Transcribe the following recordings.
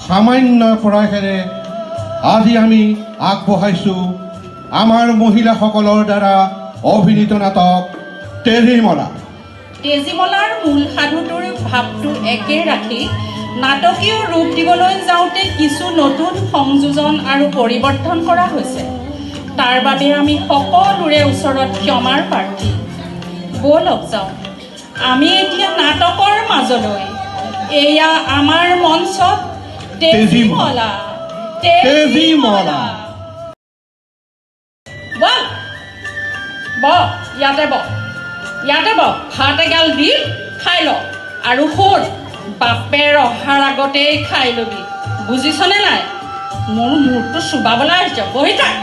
সামান্য প্ৰয়াসেৰে আজি আমি আগবঢ়াইছোঁ আমাৰ মহিলাসকলৰ দ্বাৰা অভিনীত নাটক তেজীমলা। তেজীমলাৰ মূল সাধুটোৰ ভাৱটো একে ৰাখি নাটকীয় ৰূপ দিবলৈ যাওঁতে কিছু নতুন সংযোজন আৰু পৰিৱৰ্তন কৰা হৈছে। তাৰ বাবে আমি সকলোৰে ওচৰত ক্ষমাৰ প্ৰাৰ্থী। ব'লক যাওঁ আমি এতিয়া নাটকৰ মাজলৈ। এয়া আমাৰ মঞ্চত তেজীমলা। তেজীমলা ইয়াতে ভাত এগাল দি খাই ল আৰু শুন বাপেৰ অহাৰ আগতেই খাই ল'বি, বুজিছনে নাই? মোৰ মূৰটো চুবাবলৈ আহিছে, বহি থাক।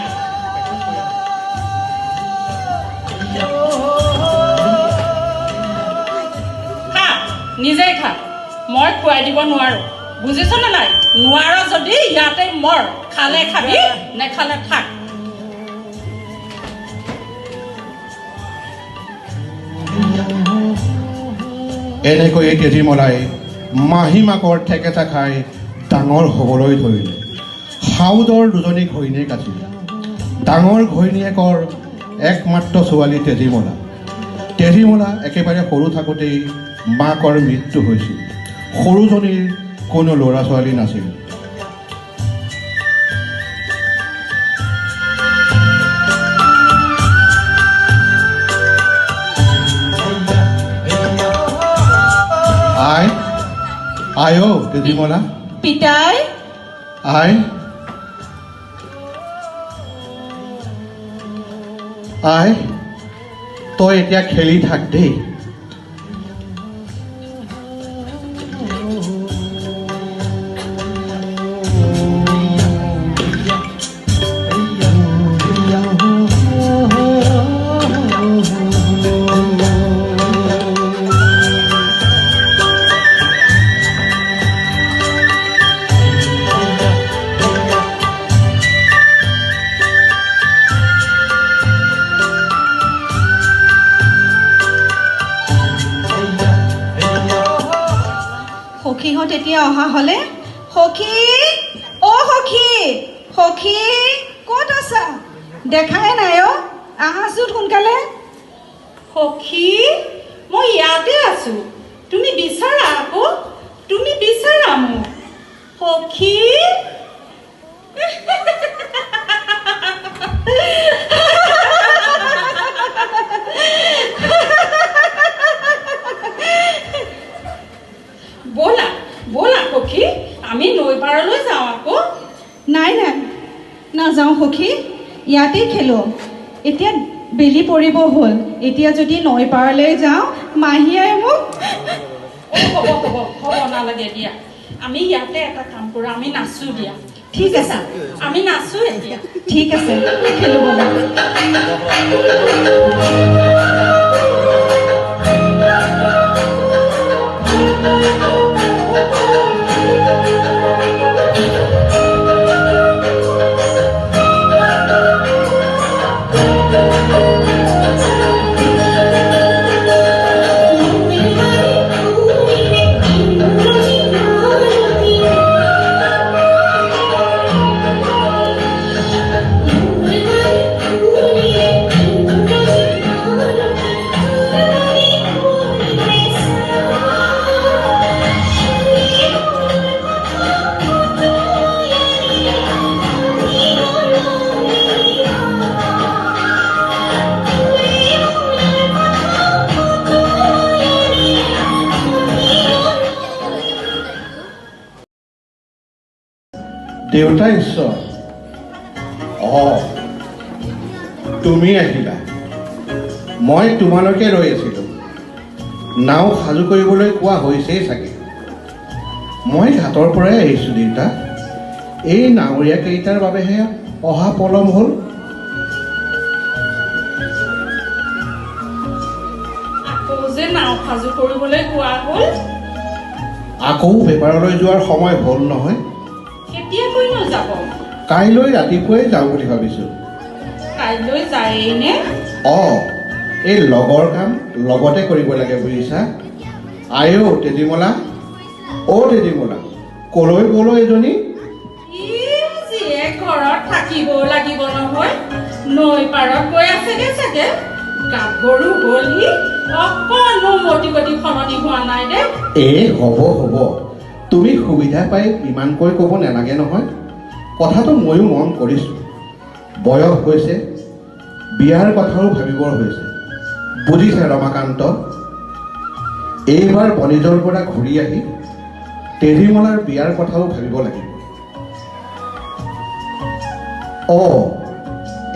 খা, নিজেই খা, মই খুৱাই দিব নোৱাৰো, বুজিছনে নাই? নোৱাৰ যদি ইয়াতে মৰ, খালে খাবি নেখালে থাক। এনেকৈয়ে তেজীমলাই মাহীমাকৰ ঠেকেচা খাই ডাঙৰ হ'বলৈ ধৰিলে। সাউদৰ দুজনী ঘৈণীয়েক আছিল। ডাঙৰ ঘৈণীয়েকৰ একমাত্ৰ ছোৱালী তেজীমলা। তেজীমলা একেবাৰে সৰু থাকোঁতেই মাকৰ মৃত্যু হৈছিল। সৰুজনীৰ কোনো ল'ৰা ছোৱালী নাছিল। আই তেজীমলা। পিতাই আই তই এতিয়া খেলি থাক দেই। সখীহঁত এতিয়া অহা হ'লে। সখী, অ' সখী, সখী ক'ত আছা? দেখাই নাই অ', আহাচোন সোনকালে। সখী, মই ইয়াতে আছো, তুমি বিচাৰা আকৌ, তুমি বিচাৰা মোক। সখী ব'লা সখী, আমি নৈ পাৰলৈ যাওঁ আকৌ। নাই নাযাওঁ সখী, ইয়াতেই খেলোঁ। এতিয়া বেলি পৰিব হ'ল, এতিয়া যদি নৈ পাৰলৈ যাওঁ মাহীয়ে মোক। হ'ব নালাগে দিয়া, আমি ইয়াতে এটা কাম কৰোঁ, আমি নাচো দিয়া। ঠিক আছে, আমি নাচো এতিয়া। ঠিক আছে, খেলোঁ ব'লা। দেউতা ঈশ্বৰ, তুমি আহিলা। মই তোমালৈকে ৰৈ আছিলোঁ। নাও সাজু কৰিবলৈ কোৱা হৈছেই চাগে। মই ঘাটৰ পৰাই আহিছোঁ দেউতা। এই নাৱৰীয়া কেইটাৰ বাবেহে অহা পলম হ'ল। আকৌ যে নাও সাজু কৰিবলৈ কোৱা হ'ল। আকৌ বেপাৰলৈ যোৱাৰ সময় হ'ল নহয়। কেতিয়াকৈনো যাব? কাইলৈ ৰাতিপুৱাই যাওঁ বুলি ভাবিছোঁ। কাইলৈ যায়েই নে? এই লগৰ কাম লগতে কৰিব লাগে বুজিছা। তেজীমলা, তেজীমলা, কলৈ গ'লো এজনী? যিয়ে ঘৰত থাকিব লাগিব নহয়, নৈ পাৰত গৈ আছেগে চাগে। গাভৰু গ'লহি, অকণো মতি গতি সলনি হোৱা নাই দে। হ'ব তুমি সুবিধা পাই ইমানকৈ ক'ব নালাগে নহয়। কথাটো ময়ো মন কৰিছোঁ। বয়স হৈছে, বিয়াৰ কথাও ভাবিবৰ হৈছে। বুজিছে ৰমাকান্ত, এইবাৰ বনিজৰ পৰা ঘূৰি আহি তেজীমলাৰ বিয়াৰ কথাও ভাবিব লাগিব।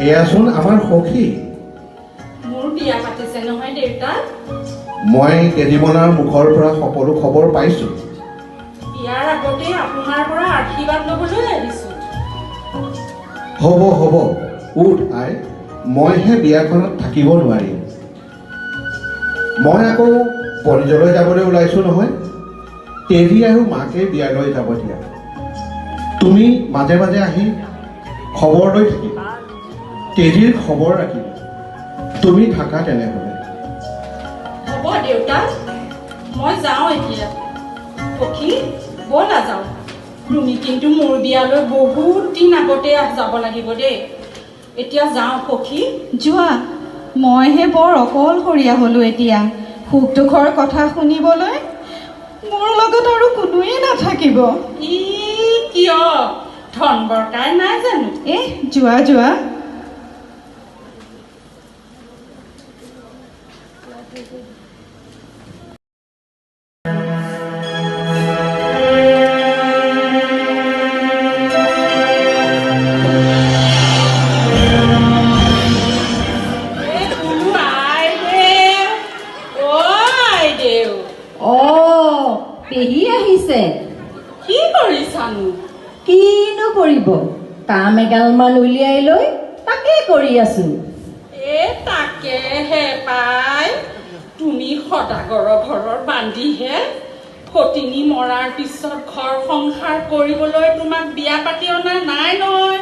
এয়াচোন আমাৰ সখী। মোৰ বিয়া পাতিছে নহয় দেউতা। মই তেজীমলাৰ মুখৰ পৰা সকলো খবৰ পাইছোঁ। বিয়াৰ আগতে আপোনাৰ পৰা আশীৰ্বাদ ল'বলৈ আহিছোঁ। হ'ব উঠ আই, মইহে বিয়াখনত থাকিব নোৱাৰিম। মই আকৌ বনিজলৈ যাবলৈ ওলাইছোঁ নহয়। তেজী আৰু মাকে বিয়ালৈ যাব দিয়া। তুমি মাজে মাজে আহি খবৰ লৈ থাকিবা, তেজীৰ খবৰ ৰাখিবা। তুমি থাকা তেনেহ'লে। হ'ব দেউতা, মই যাওঁ এতিয়া। সখী ব'লা যাওঁ। তুমি কিন্তু মোৰ বিয়ালৈ বহুত দিন আগতে যাব লাগিব দেই। এতিয়া যাওঁ সখী। যোৱা, মইহে বৰ অকলশৰীয়া হ'লোঁ এতিয়া। সুখ দুখৰ কথা শুনিবলৈ মোৰ লগত আৰু কোনোৱেই নাথাকিব। কিয় ধন বৰকাই নাই জানো? যোৱা। পেহী আহিছে। কি কৰিছানো? কিনো কৰিব, কাম এগালমান উলিয়াই লৈ তাকে কৰি আছো। তাকেহে পাই, তুমি সদাগৰৰ ঘৰৰ বান্ধিহে সতিনী মৰাৰ পিছত ঘৰ সংসাৰ কৰিবলৈ তোমাক বিয়া পাতি অনা নাই নহয়।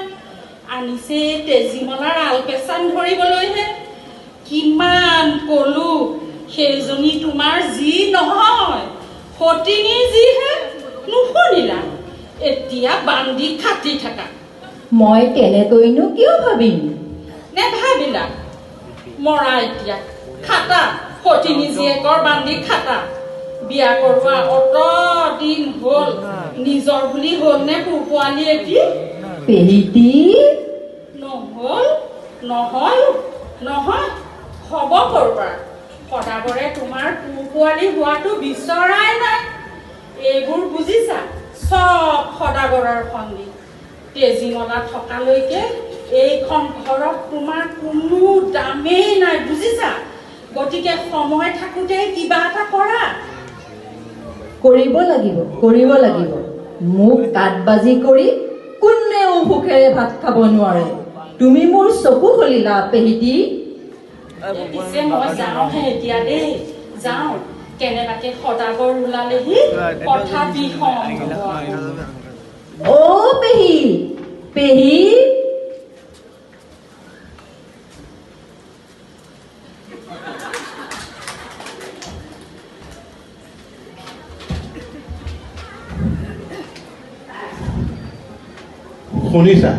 আনিছে তেজীমলাৰ আলপেচান ধৰিবলৈহে। কিমান কলো, সেইজনী তোমাৰ যি নহয়, সতিনী যিহে, নুশুনিলা। এতিয়া বান্ধি খাটি থাকা। মই তেনেকৈনো কিয় ভাবিম? নেভাবিলা? মৰা এতিয়া, খাটা। সতিনী জীয়েকৰ বান্ধি খাটা। বিয়া কৰোৱা অত দিন হ'ল, নিজৰ বুলি হ'ল নে পোৱালি এটি? পেহীটি নহ'ল, নহয়, হ'ব কৰবাৰ। সদাগৰে তোমাৰ পোৱালি হোৱাটো বিচৰাই নাই। এইবোৰ বুজিছা, চব সদাগৰৰ সন্ধি। তেজীমলা থকালৈকে এইখন ঘৰত তোমাৰ কোনো দামেই নাই, বুজিছা? গতিকে সময় থাকোঁতে কিবা এটা কৰা। কৰিব লাগিব। মোক কাঠবাজি কৰি কোনেও সুখেৰে ভাত খাব নোৱাৰে। তুমি মোৰ চকু খুলিলা পেহীটি। পিছে মই যাওঁহে এতিয়া দেই, যাওঁ। কেনেবাকে সদাগৰ ওলালেহি কথা বিষম হ'ব। পেহী শুনিছা,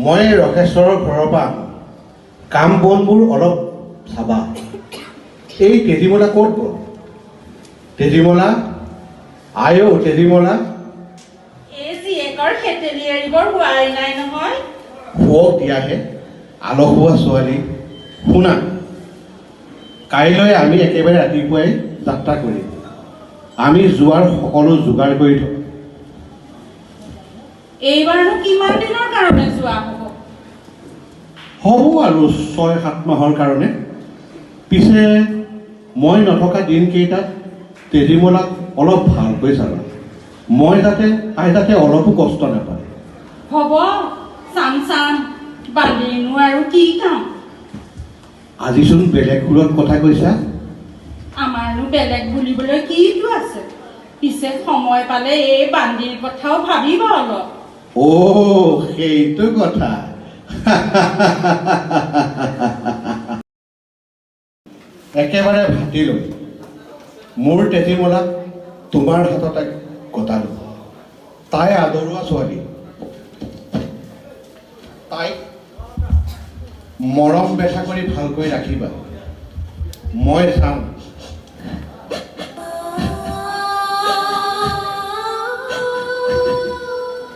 মই ৰকেশ্বৰৰ ঘৰৰ পৰা কাম বনবোৰ অলপ চাবা। এই তেজীমলা ক'ত গ'ল? তেজীমলা, তেজীমলা। জীয়েকৰ খেতেলি এৰিবৰ হোৱাই নাই নহয়। শুৱক দিয়াহে, আলসুৱা ছোৱালী। শুনা, কাইলৈ আমি একেবাৰে ৰাতিপুৱাই যাত্ৰা কৰিম। আমি যোৱাৰ সকলো যোগাৰ কৰি থওঁ। এইবাৰনো কিমান দিনৰ কাৰণে যোৱা হ'ব আৰু 6-7 মাহৰ কাৰণে। পিছে মই নথকা দিনকেইটাত তেজীমলাক অলপ ভালকৈ চাবা। মই তাতে অলপো কষ্ট নাপায়। হ'ব, চাম বান্ধিনো আৰু কি কাম। আজিচোন বেলেগ সুৰত কথা কৈছা। আমাৰনো বেলেগ বুলিবলৈ কিটো আছে? পিছে সময় পালে এই বান্দিৰ কথাও ভাবিবা অলপ। সেইটো কথা। একেবাৰে ভাতি লৈ মোৰ তেজীমলাক তোমাৰ হাততে গতালো। তাই আদৰুৱা ছোৱালী, তাইক মৰম বেথা কৰি ভালকৈ ৰাখিবা। মই চাম।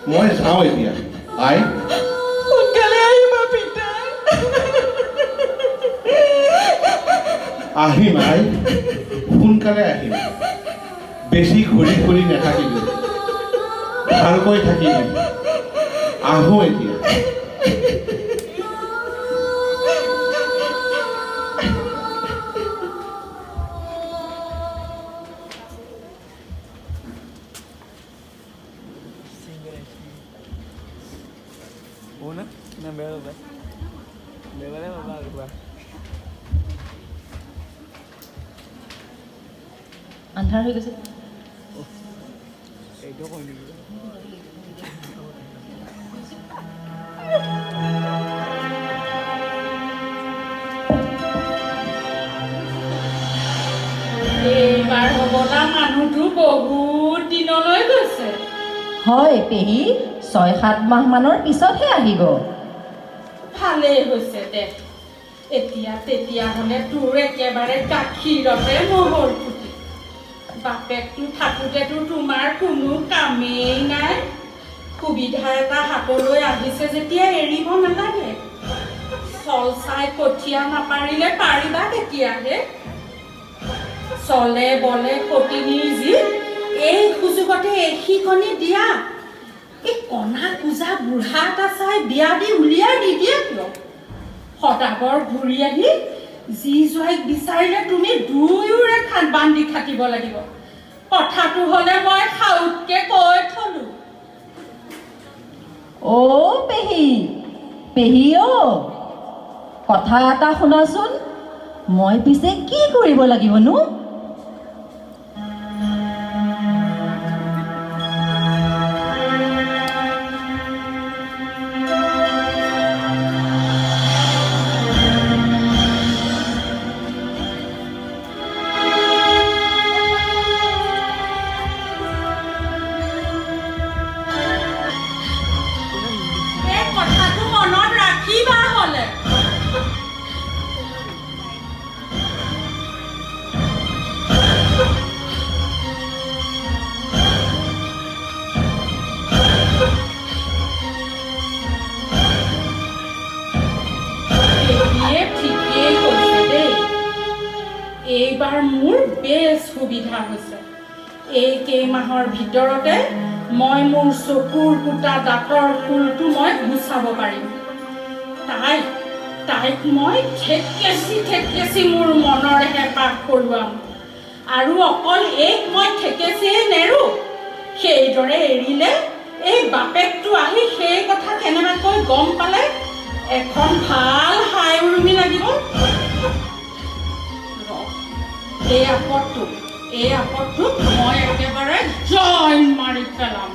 মই যাওঁ এতিয়া। আই, সোনকালে আহিবা পিতা। আহিম আই, সোনকালে আহিম। বেছি ঘূৰি ঘূৰি নাথাকিবি, ভালকৈ থাকিবি। আহোঁ এতিয়া। Una, na beira, beira leva. আন্ধাৰ হৈ গৈছে। এইটো কৈ দিবি। এইবাৰ হ'বলা মানুহটো বহুত দিনলৈ গৈছে। হয় পেহী, 6-7 মাহ মানৰ পিছতহে আহিব। ভালেই হৈছে দে। এতিয়া তেতিয়াহ'লে তোৰ একেবাৰে গাখীৰতে মহৰ ফুটি। বাপেকটো থাকোঁতেতো তোমাৰ কোনো কামেই নাই। সুবিধা এটা হাতলৈ আহিছে যেতিয়া এৰিব নালাগে। চল চাই কঠীয়া নাপাৰিলে পাৰিবা কেতিয়াহে? চলে বলে সতিনীৰ যি এই সুযোগতে এশিকণি দিয়া। এই কণা কোজা বুঢ়া এটা চাই বিয়া দি উলিয়াই নিদিয়ে কিয়? সদাগৰ ঘূৰি আহি যি জোৱাইক বিচাৰিলে তুমি দুয়োৰে বান্ধি থাকিব লাগিব। কথাটো হ'লে মই সাউতকে কৈ থলো। অ' পেহী, পেহী অ', কথা এটা শুনাচোন। মই পিছে কি কৰিব লাগিবনো? এই কথাটো মনত ৰাখিবা হ'লে। ঠিকেই কৈছে দেই। এইবাৰ মোৰ বেছ সুবিধা হৈছে। এই কেইমাহৰ ভিতৰতে মই মোৰ চকুৰ কুটা দাঁতৰ ফুলটো মই গুচাব পাৰিম। তাইক মই ঠেকেচি মোৰ মনৰ হেঁপাহ কৰোৱাম। আৰু অকল এইক মই ঠেকেচিয়েই নেৰো, সেইদৰে এৰিলে এই বাপেকটো আহি সেই কথা কেনেবাকৈ গম পালে এখন ভাল হাই উৰুমি লাগিব। এই আপদটোক মই একেবাৰে জইন মাৰি পেলাম।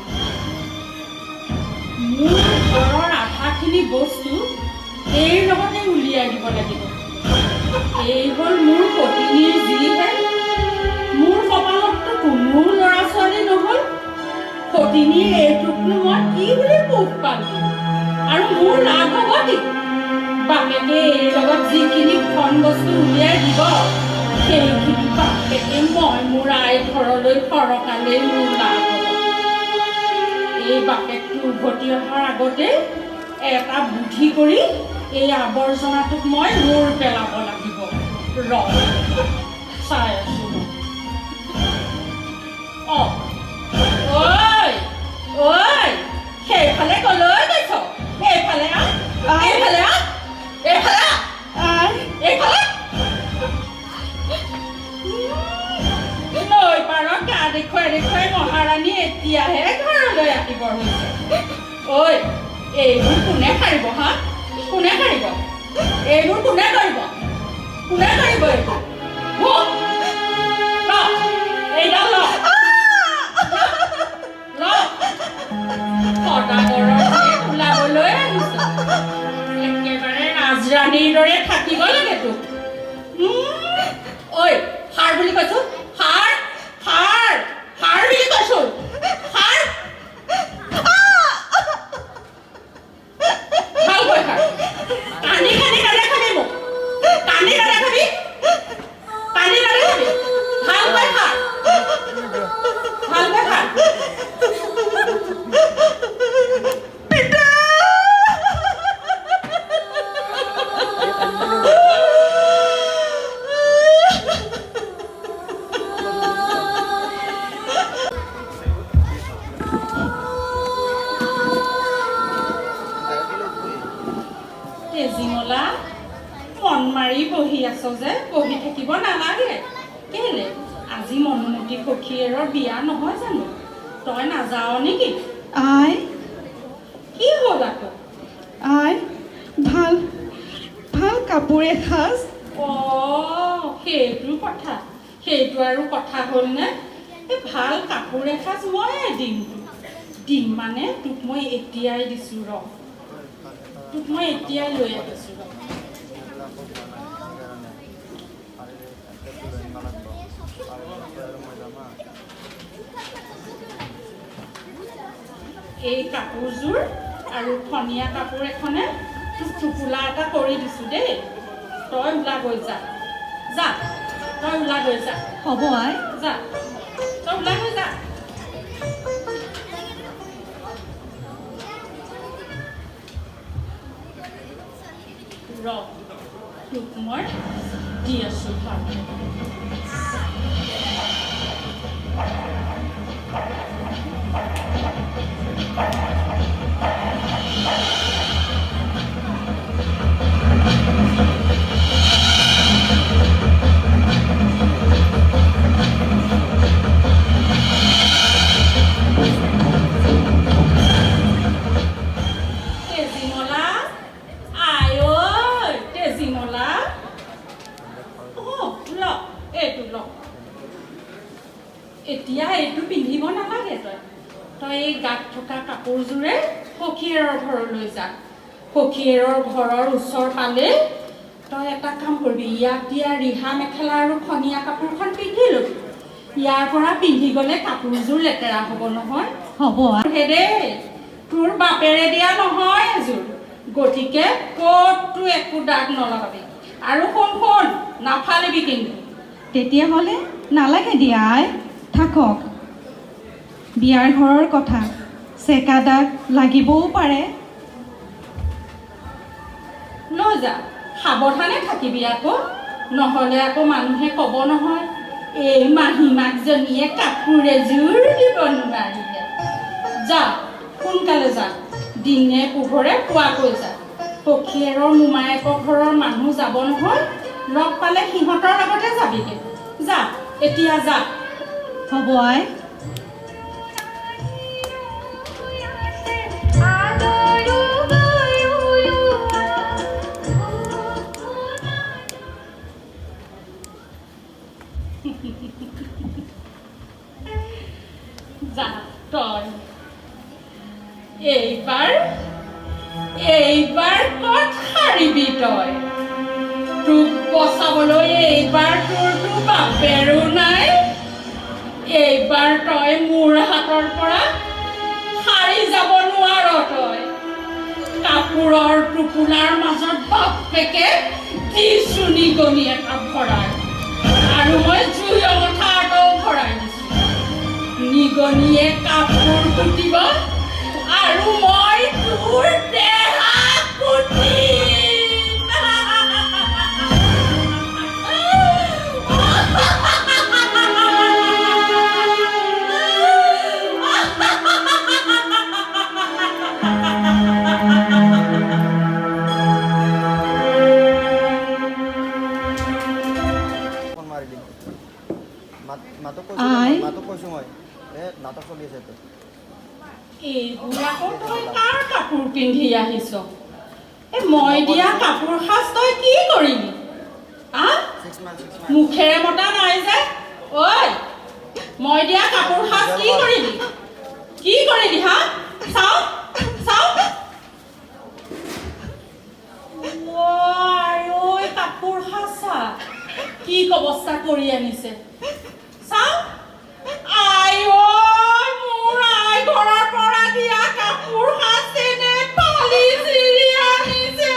মোৰ ঘৰৰ আধাখিনি বস্তু এই লগতে উলিয়াই দিব লাগিব। এই হ'ল মোৰ সতিনীৰ যিহে। মোৰ কপালততো কোনো ল'ৰা ছোৱালী নহ'ল। সতিনীৰ এইটোকনো মই কি বুলি পোখ পালো? আৰু মোৰ লাভ হ'ব কি? বাপেকে এই লগত যিখিনি ধন বস্তু উলিয়াই দিব, সেইখিনি বাপেকে মই মোৰ আই ঘৰলৈ সৰকালেই মোৰ লাভ হ'ব। এই বাপেকটো উভতি অহাৰ আগতে এটা বুদ্ধি কৰি এই আৱৰ্জনাটোক মই মূৰ পেলাব লাগিব। চাই আছো। ঐ সেইফালে কলৈ গৈছ? এইফালে এইফালে এইফালে এইফালে। নৈ পাৰত গা দেখুৱাই মহাৰাণী এতিয়াহে ঘৰলৈ আহিবৰ হৈছে। ঐ, এইবোৰ কোনে সাৰিব হা? কোনে সাৰিব? এইবোৰ কোনে কৰিব? কোনে সাৰিব এইবোৰ? এইডাল সদাগৰৰ ওলাবলৈ আহিছে। একেবাৰে ৰাজৰাণীৰ দৰে থাকিব লাগে তোক। ঐ, সাৰ বুলি কৈছো, সাৰ বুলি কৈছো, সাৰ। মাৰি বহি আছ যে বহি থাকিব নালাগে কেলে আজি মনোমতী সখীয়েৰৰ বিয়া নহয় জানো তই নাযাৱ নেকি আই কি হ'ল আকৌ আই ভাল ভাল কাপোৰ এসাঁজ সেইটো কথা সেইটো আৰু কথা হ'লনে এই ভাল কাপোৰ এসাঁজ ময়ে দিম মানে তোক মই এতিয়াই দিছোঁ তোক মই এতিয়াই লৈ আহিছোঁ এই কাপোৰযোৰ আৰু খনীয়া কাপোৰ এখনে তোক টোপোলা এটা কৰি দিছোঁ দেই তই ওলাগৈ যা তই ওলাগৈ যা হ'ব আই যা তই ওলাগৈ যা তোক মই দি আছোঁ ভাল এতিয়া এইটো পিন্ধিব নালাগে তই এই গাত থকা কাপোৰযোৰে সখীয়েৰৰ ঘৰলৈ যা সখীয়েৰৰ ঘৰৰ ওচৰ পালে তই এটা কাম কৰিবি ইয়াক দিয়া ৰিহা মেখেলা আৰু খনীয়া কাপোৰখন পিন্ধি ল'বি ইয়াৰ পৰা পিন্ধি গ'লে কাপোৰযোৰ লেতেৰা হ'ব নহয় হ'ব হেৰে তোৰ বাপেৰে দিয়া নহয় এযোৰ গতিকে ক'তো একো দাগ নলগাবি আৰু শুন নাফালিবি কিন্তু তেতিয়াহ'লে নালাগে দিয়া আই থাকক বিয়াৰ ঘৰৰ কথা চেকা দাগ লাগিবও পাৰে লৈ যা সাৱধানে থাকিবি আকৌ নহ'লে আকৌ মানুহে ক'ব নহয় এই মাহীমাকজনীয়ে কাপোৰ এযোৰ দিব নোৱাৰিলে যা সোনকালে যা দিনে পোহৰে পোৱাকৈ যা সখীয়েৰৰ মোমায়েকৰ ঘৰৰ মানুহ যাব নহয় লগ পালে সিহঁতৰ লগতে যাবিগে যা এতিয়া যা হ'ব আই যা তই এইবাৰ ক'ত হাৰিবি তই তোক বচাবলৈ এইবাৰ তোৰতো বাপেৰো নাই এইবাৰ তই মোৰ হাতৰ পৰা সাৰি যাব নোৱাৰ তই কাপোৰৰ টোপোলাৰ মাজত বাপেকে দিছোঁ নিগনি এটা ভৰাই আৰু মই জুই অঙঠা এটাও ভৰাই দিছোঁ নিগনিয়ে কাপোৰ কুটিব আৰু মই তোৰ দেহা কুটিম কাৰ কাপোৰ পিন্ধি আহিছ মই দিয়া কাপোৰ সাজ তই কি কৰিলি মুখেৰে মতা নাই যে ঐ মই দিয়া কাপোৰ সাজ কি কৰিলি হা চাও কাপোৰ সাজ চা কি অৱস্থা কৰি আনিছে চাও মোৰ আই ঘৰৰ পৰা দিয়া কাপোৰ সাজে নে পালি চিৰি আনিছে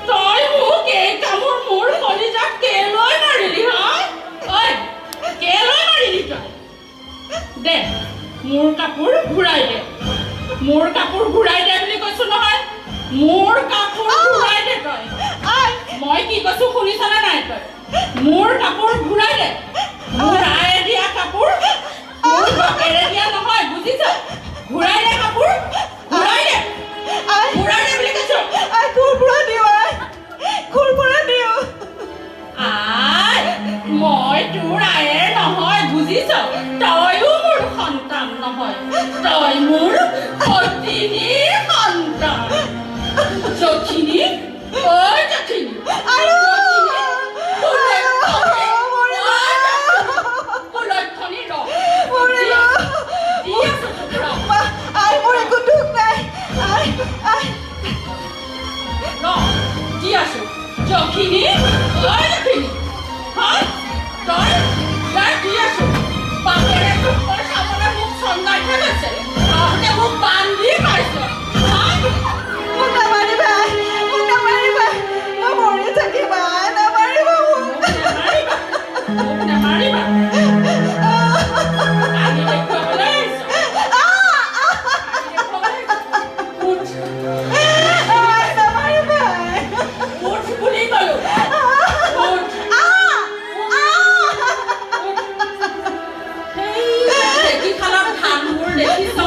তই মোক এই কামোৰ মোৰ কলিজাক কেলৈ মাৰিলি হয় কেলৈ মাৰিলি তই দে মোৰ কাপোৰ ঘূৰাই দে বুলি কৈছো নহয় মোৰ কাপোৰ ঘূৰাই দে তই মই কি কৈছো শুনিছনে নাই তই মোৰ কাপোৰ ঘূৰাই দে মোৰ আয়ে দিয়া কাপোৰ মোৰ বাপেৰে দিয়া নহয় বুজিছ ঘূৰাই দে কাপোৰ ঘূৰাই দে ঘূৰাই দে বুলি কৈছো ক'ৰ পৰা দিওঁ ক'ৰ পৰা দিওঁ আই মই তোৰ আয়েৰ নহয় বুজিছ তইও মোৰ সন্তান নহয় তই মোৰ সতিনীৰ সন্তান যখিনী ঐ যখিনী মোৰ একো দুখ নাই যখিনী ঐ যখিনী হয় তই তাই দি আছো বাপেৰে তোক মই চাবলৈ মোক চন্দাই থৈ গৈছে তহঁতে মোক বান্ধি পাইছ মোক নামাৰিবা মই মৰি থাকিম নামাৰিবা মোক নামাৰিবা আজি দেখুৱাবলৈ আহিছ উঠ উঠ বুলি ক'লো উঠ দেখি খালত ধানবোৰ দেখিছ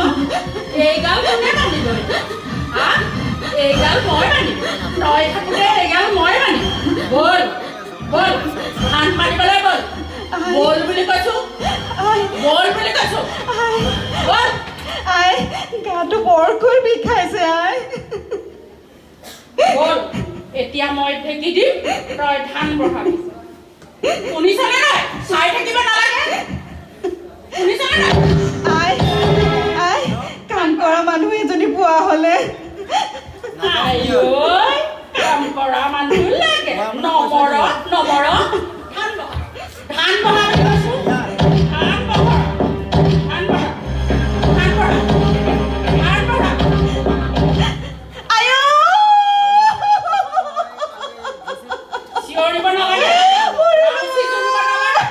এইগাল কোনে বান্ধিব এইগাল মই বান্ধিম তই থাকোঁতে এইগাল মই বান্ধিম বল বল ধান পানিবলৈ বল বল বুলি কৈছো বল বুলি কৈছো বল গাটো বৰকৈ বিষাইছে বল এতিয়া মই ঢেকি দিম তই ধান বহাবি শুনিছনে নাই চাই থাকিব নালাগে শুনিছনে নাই কাম কৰা মানুহ এজনী পোৱা হ'লে আইঐ কাম কৰা মানুহ লাগে নমৰ ধান বহা ধান বহা বুলি কৈছো ধান বহা ধান বহা ধান বহা ধান বহা চিঞৰিব নালাগে ৰাউচি জুৰিব নালাগে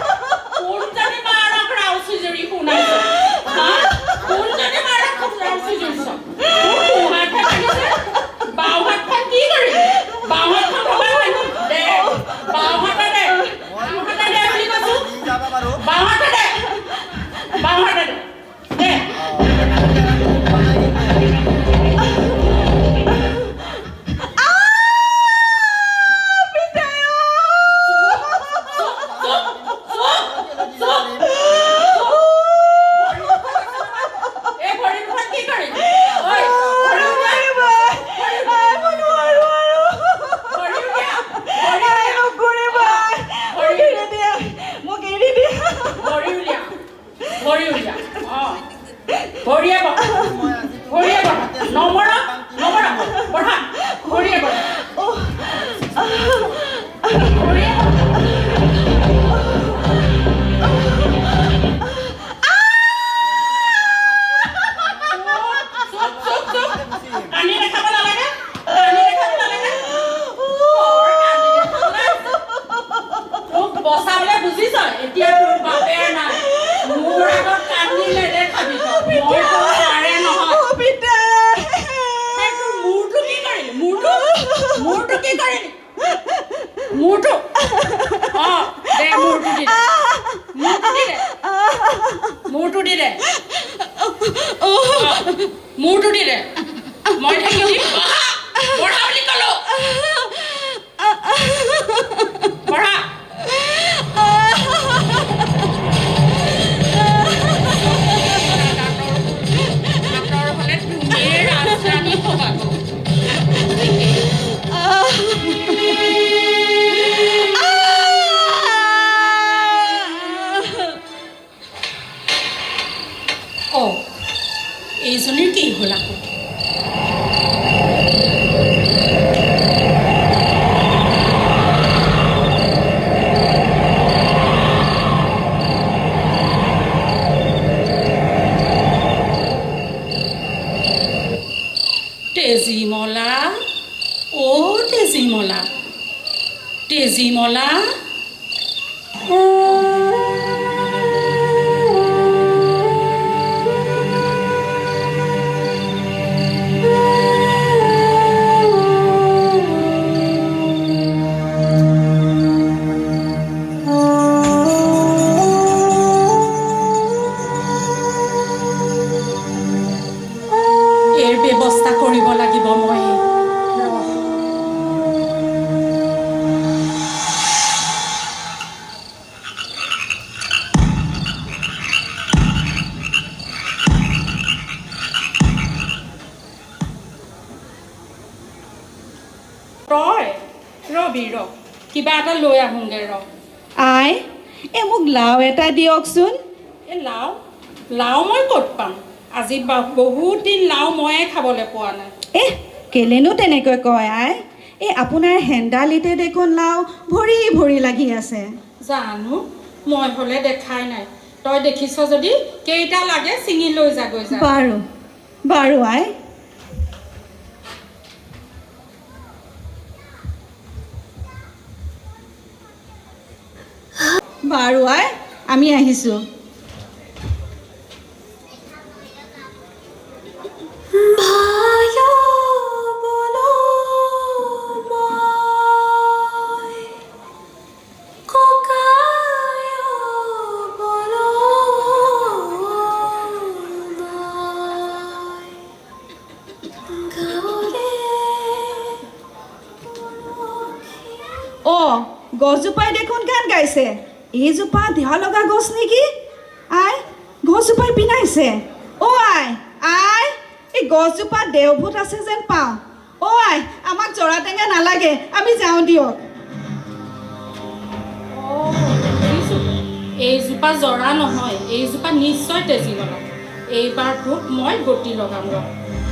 কোনজনী মাৰক ৰাউচি জুৰি শুনাইছ কোনজনী মাৰক ৰাউচি জুৰিছ মোৰ হাতহে লাগিছে বাওঁ হাতখন কি কৰিম বাওঁ হাতখন ভবাই ভাঙি দে বাওঁ হাতে দে বুলি কৈছো বাওঁ হাতে দে দে বচাবলৈ বুজিছ এতিয়া তোৰ বাপেৰ নাই মোৰ আগত কান্দিলে দেখাবি মই তোৰ তাৰে নহয় তোৰ মূৰটো কি কৰিলি মূৰটো কি কৰিলি মূৰটো দে মূৰটো দি দে মূৰটো দি দে মই থাকি দিম বঢ়া বুলি ক'লো বঢ়া এইজনীৰ কি হ'ল আকৌ তেজীমলা তেজীমলা তই ৰবি ৰ কিবা এটা লৈ আহোঁগৈ ৰ আই মোক লাও এটা দিয়কচোন। এই লাও মই ক'ত পাম আজি বহুত দিন লাও ময়ে খাবলৈ পোৱা নাই কেলেনো তেনেকৈ কয় আই আপোনাৰ হেন্দালিতে দেখোন লাও ভৰি ভৰি লাগি আছে। জানো মই হ'লে দেখাই নাই তই দেখিছ যদি কেইটা লাগে ছিঙি লৈ যাগৈ যা বাৰু বাৰু আই। বাৰু আই আমি আহিছোঁ। গছজোপাই দেখোন গান গাইছে। এইজোপা দেহ লগা গছ নেকি? আই গছজোপাই পিনাইছে। আই আই এই গছজোপাত দেওভূত আছে যেন পাওঁ। আই আমাক জৰা টেঙা নালাগে আমি যাওঁ দিয়ক। এইজোপা জৰা নহয় এইজোপা নিশ্চয় তেজী লগা। এইবাৰ তোক মই গতি লগাম ৰ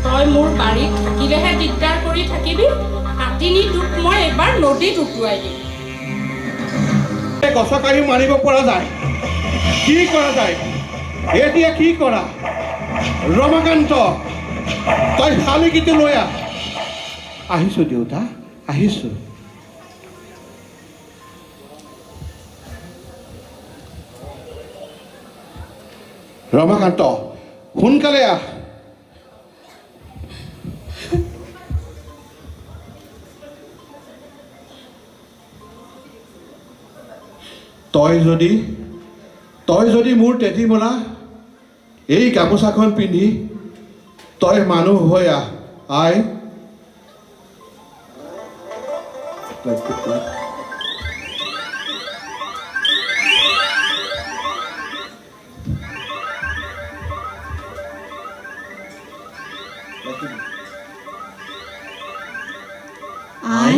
তই মোৰ বাৰীত থাকিলেহে দিগদাৰ কৰি থাকিবি হাতী নি তোক মই এইবাৰ নদীত উটুৱাই দিম। গছৰ কাঢ়ি মাৰিব পৰা যায় কি কৰা যায় এতিয়া কি কৰা ৰমাকান্ত তই শালিকিটো লৈ আহিছোঁ দেউতা আহিছোঁ। ৰমাকান্ত সোনকালে আহ। তই যদি মোৰ তেজীমলা এই গামোচাখন পিন্ধি তই মানুহ হৈ আই আই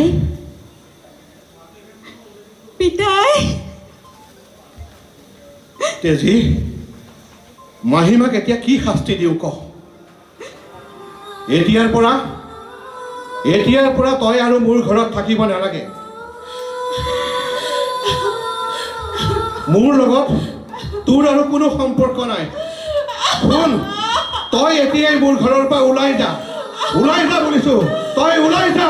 পিতাই তেজী মাহীমাক এতিয়া কি শাস্তি দিওঁ ক এতিয়াৰ পৰা তই আৰু মোৰ ঘৰত থাকিব নালাগে। মোৰ লগত তোৰ আৰু কোনো সম্পৰ্ক নাই। শুন তই এতিয়াই মোৰ ঘৰৰ পৰা ওলাই যা বুলিছো তই ওলাই যা।